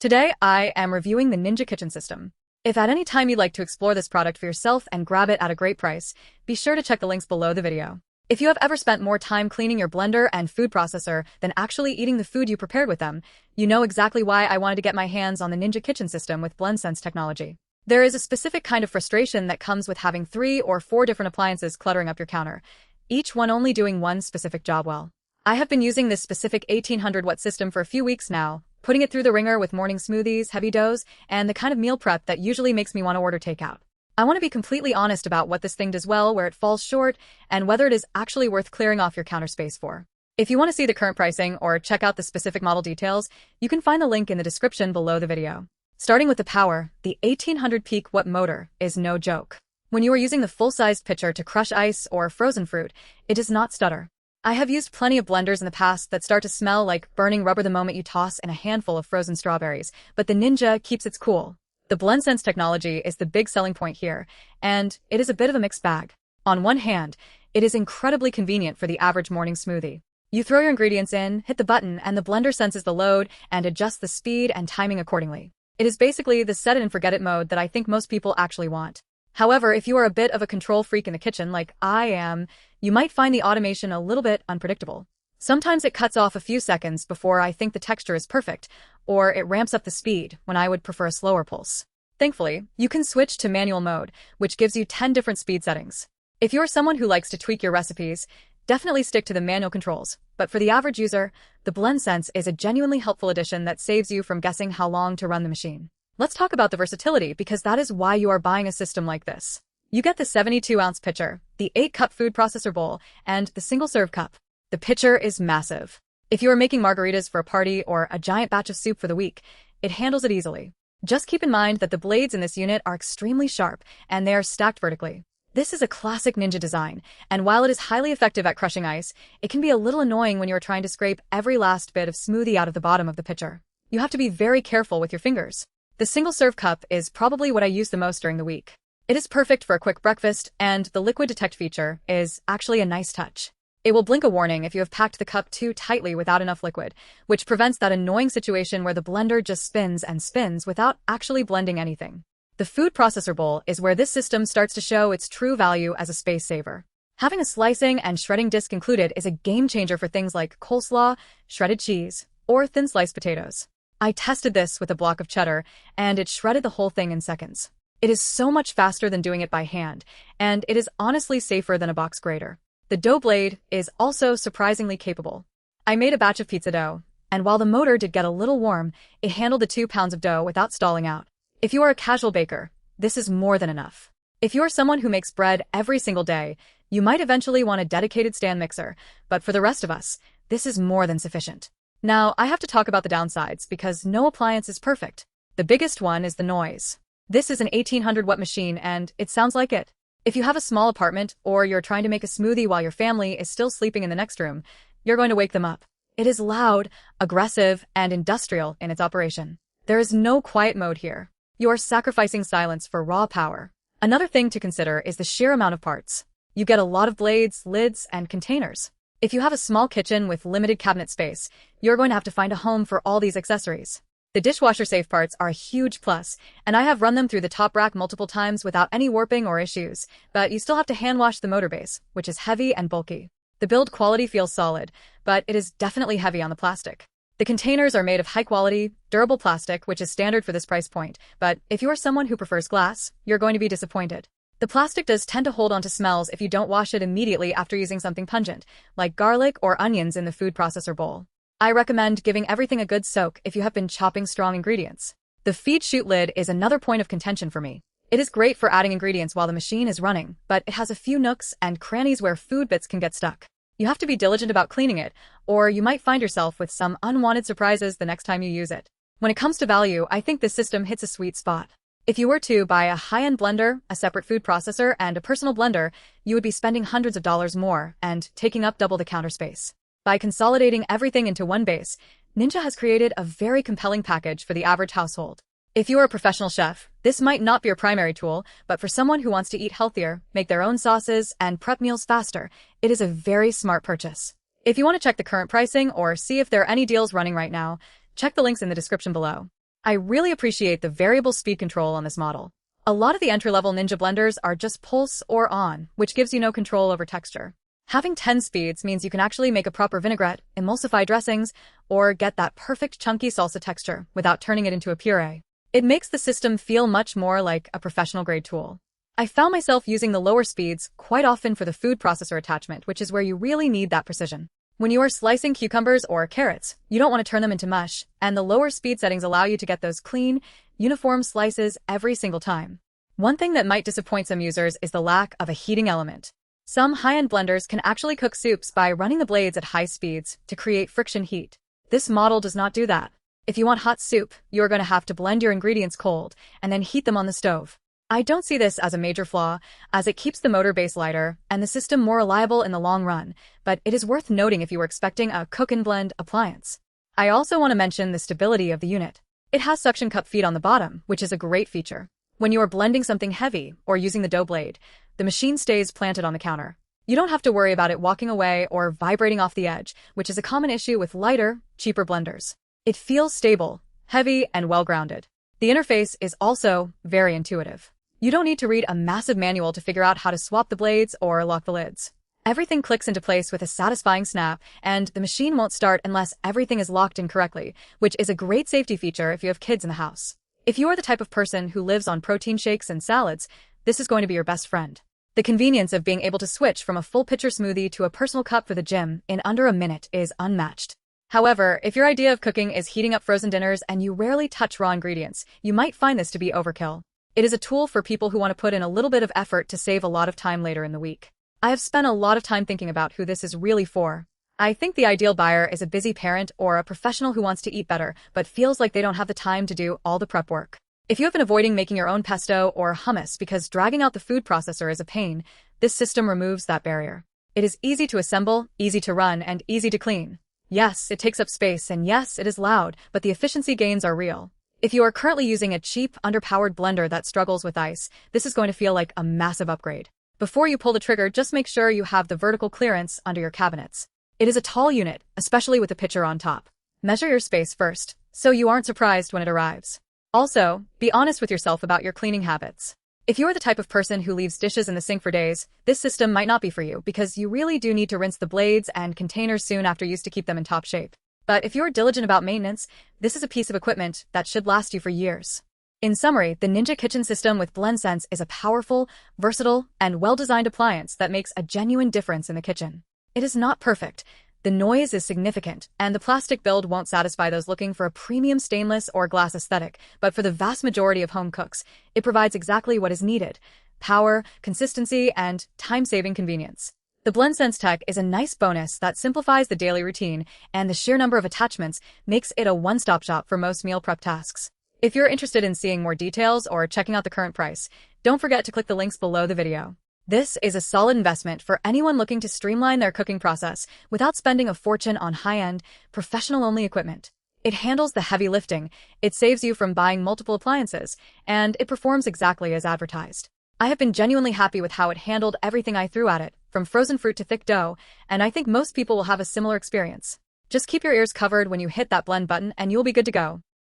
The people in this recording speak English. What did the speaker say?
Today, I am reviewing the Ninja Kitchen System. If at any time you'd like to explore this product for yourself and grab it at a great price, be sure to check the links below the video. If you have ever spent more time cleaning your blender and food processor than actually eating the food you prepared with them, you know exactly why I wanted to get my hands on the Ninja Kitchen System with BlendSense Technology. There is a specific kind of frustration that comes with having 3 or 4 different appliances cluttering up your counter, each one only doing one specific job well. I have been using this specific 1800-watt system for a few weeks now, putting it through the ringer with morning smoothies, heavy doughs, and the kind of meal prep that usually makes me want to order takeout. I want to be completely honest about what this thing does well, where it falls short, and whether it is actually worth clearing off your counter space for. If you want to see the current pricing or check out the specific model details, you can find the link in the description below the video. Starting with the power, the 1800 peak watt motor is no joke. When you are using the full-sized pitcher to crush ice or frozen fruit, it does not stutter. I have used plenty of blenders in the past that start to smell like burning rubber the moment you toss in a handful of frozen strawberries, but the Ninja keeps its cool. The BlendSense technology is the big selling point here, and it is a bit of a mixed bag. On one hand, it is incredibly convenient for the average morning smoothie. You throw your ingredients in, hit the button, and the blender senses the load and adjusts the speed and timing accordingly. It is basically the set it and forget it mode that I think most people actually want. However, if you are a bit of a control freak in the kitchen like I am, you might find the automation a little bit unpredictable. Sometimes it cuts off a few seconds before I think the texture is perfect, or it ramps up the speed when I would prefer a slower pulse. Thankfully, you can switch to manual mode, which gives you 10 different speed settings. If you're someone who likes to tweak your recipes, definitely stick to the manual controls. But for the average user, the BlendSense is a genuinely helpful addition that saves you from guessing how long to run the machine. Let's talk about the versatility, because that is why you are buying a system like this. You get the 72-ounce pitcher, the 8-cup food processor bowl, and the single-serve cup. The pitcher is massive. If you are making margaritas for a party or a giant batch of soup for the week, it handles it easily. Just keep in mind that the blades in this unit are extremely sharp, and they are stacked vertically. This is a classic Ninja design, and while it is highly effective at crushing ice, it can be a little annoying when you are trying to scrape every last bit of smoothie out of the bottom of the pitcher. You have to be very careful with your fingers. The single-serve cup is probably what I use the most during the week. It is perfect for a quick breakfast, and the liquid detect feature is actually a nice touch. It will blink a warning if you have packed the cup too tightly without enough liquid, which prevents that annoying situation where the blender just spins and spins without actually blending anything. The food processor bowl is where this system starts to show its true value as a space saver. Having a slicing and shredding disc included is a game changer for things like coleslaw, shredded cheese, or thin sliced potatoes. I tested this with a block of cheddar, and it shredded the whole thing in seconds. It is so much faster than doing it by hand, and it is honestly safer than a box grater. The dough blade is also surprisingly capable. I made a batch of pizza dough, and while the motor did get a little warm, it handled the 2 pounds of dough without stalling out. If you are a casual baker, this is more than enough. If you're someone who makes bread every single day, you might eventually want a dedicated stand mixer, but for the rest of us, this is more than sufficient. Now, I have to talk about the downsides because no appliance is perfect. The biggest one is the noise. This is an 1800-watt machine, and it sounds like it. If you have a small apartment or you're trying to make a smoothie while your family is still sleeping in the next room, you're going to wake them up. It is loud, aggressive, and industrial in its operation. There is no quiet mode here. You are sacrificing silence for raw power. Another thing to consider is the sheer amount of parts. You get a lot of blades, lids, and containers. If you have a small kitchen with limited cabinet space, you're going to have to find a home for all these accessories. The dishwasher-safe parts are a huge plus, and I have run them through the top rack multiple times without any warping or issues, but you still have to hand wash the motor base, which is heavy and bulky. The build quality feels solid, but it is definitely heavy on the plastic. The containers are made of high-quality, durable plastic, which is standard for this price point, but if you are someone who prefers glass, you're going to be disappointed. The plastic does tend to hold onto smells if you don't wash it immediately after using something pungent, like garlic or onions in the food processor bowl. I recommend giving everything a good soak if you have been chopping strong ingredients. The feed chute lid is another point of contention for me. It is great for adding ingredients while the machine is running, but it has a few nooks and crannies where food bits can get stuck. You have to be diligent about cleaning it, or you might find yourself with some unwanted surprises the next time you use it. When it comes to value, I think this system hits a sweet spot. If you were to buy a high-end blender, a separate food processor, and a personal blender, you would be spending hundreds of dollars more and taking up double the counter space. By consolidating everything into one base, Ninja has created a very compelling package for the average household. If you are a professional chef, this might not be your primary tool, but for someone who wants to eat healthier, make their own sauces, and prep meals faster, it is a very smart purchase. If you want to check the current pricing or see if there are any deals running right now, check the links in the description below. I really appreciate the variable speed control on this model. A lot of the entry-level Ninja blenders are just pulse or on, which gives you no control over texture. Having 10 speeds means you can actually make a proper vinaigrette, emulsify dressings, or get that perfect chunky salsa texture without turning it into a puree. It makes the system feel much more like a professional-grade tool. I found myself using the lower speeds quite often for the food processor attachment, which is where you really need that precision. When you are slicing cucumbers or carrots, you don't want to turn them into mush, and the lower speed settings allow you to get those clean, uniform slices every single time. One thing that might disappoint some users is the lack of a heating element. Some high-end blenders can actually cook soups by running the blades at high speeds to create friction heat. This model does not do that. If you want hot soup, you are going to have to blend your ingredients cold and then heat them on the stove. I don't see this as a major flaw, as it keeps the motor base lighter and the system more reliable in the long run, but it is worth noting if you were expecting a cook and blend appliance. I also want to mention the stability of the unit. It has suction cup feet on the bottom, which is a great feature. When you are blending something heavy or using the dough blade, the machine stays planted on the counter. You don't have to worry about it walking away or vibrating off the edge, which is a common issue with lighter, cheaper blenders. It feels stable, heavy, and well-grounded. The interface is also very intuitive. You don't need to read a massive manual to figure out how to swap the blades or lock the lids. Everything clicks into place with a satisfying snap, and the machine won't start unless everything is locked in correctly, which is a great safety feature if you have kids in the house. If you are the type of person who lives on protein shakes and salads, this is going to be your best friend. The convenience of being able to switch from a full pitcher smoothie to a personal cup for the gym in under a minute is unmatched. However, if your idea of cooking is heating up frozen dinners and you rarely touch raw ingredients, you might find this to be overkill. It is a tool for people who want to put in a little bit of effort to save a lot of time later in the week. I have spent a lot of time thinking about who this is really for. I think the ideal buyer is a busy parent or a professional who wants to eat better but feels like they don't have the time to do all the prep work. If you have been avoiding making your own pesto or hummus because dragging out the food processor is a pain, this system removes that barrier. It is easy to assemble, easy to run, and easy to clean. Yes, it takes up space, and yes, it is loud, but the efficiency gains are real. If you are currently using a cheap, underpowered blender that struggles with ice, this is going to feel like a massive upgrade. Before you pull the trigger, just make sure you have the vertical clearance under your cabinets. It is a tall unit, especially with the pitcher on top. Measure your space first, so you aren't surprised when it arrives. Also, be honest with yourself about your cleaning habits. If you are the type of person who leaves dishes in the sink for days, this system might not be for you because you really do need to rinse the blades and containers soon after use to keep them in top shape. But if you're diligent about maintenance, this is a piece of equipment that should last you for years. In summary, the Ninja Kitchen System with BlendSense is a powerful, versatile, and well-designed appliance that makes a genuine difference in the kitchen. It is not perfect, the noise is significant, and the plastic build won't satisfy those looking for a premium stainless or glass aesthetic, but for the vast majority of home cooks, it provides exactly what is needed: power, consistency, and time-saving convenience. The BlendSense Tech is a nice bonus that simplifies the daily routine, and the sheer number of attachments makes it a one-stop shop for most meal prep tasks. If you're interested in seeing more details or checking out the current price, don't forget to click the links below the video. This is a solid investment for anyone looking to streamline their cooking process without spending a fortune on high-end, professional-only equipment. It handles the heavy lifting, it saves you from buying multiple appliances, and it performs exactly as advertised. I have been genuinely happy with how it handled everything I threw at it, from frozen fruit to thick dough, and I think most people will have a similar experience. Just keep your ears covered when you hit that blend button and you'll be good to go.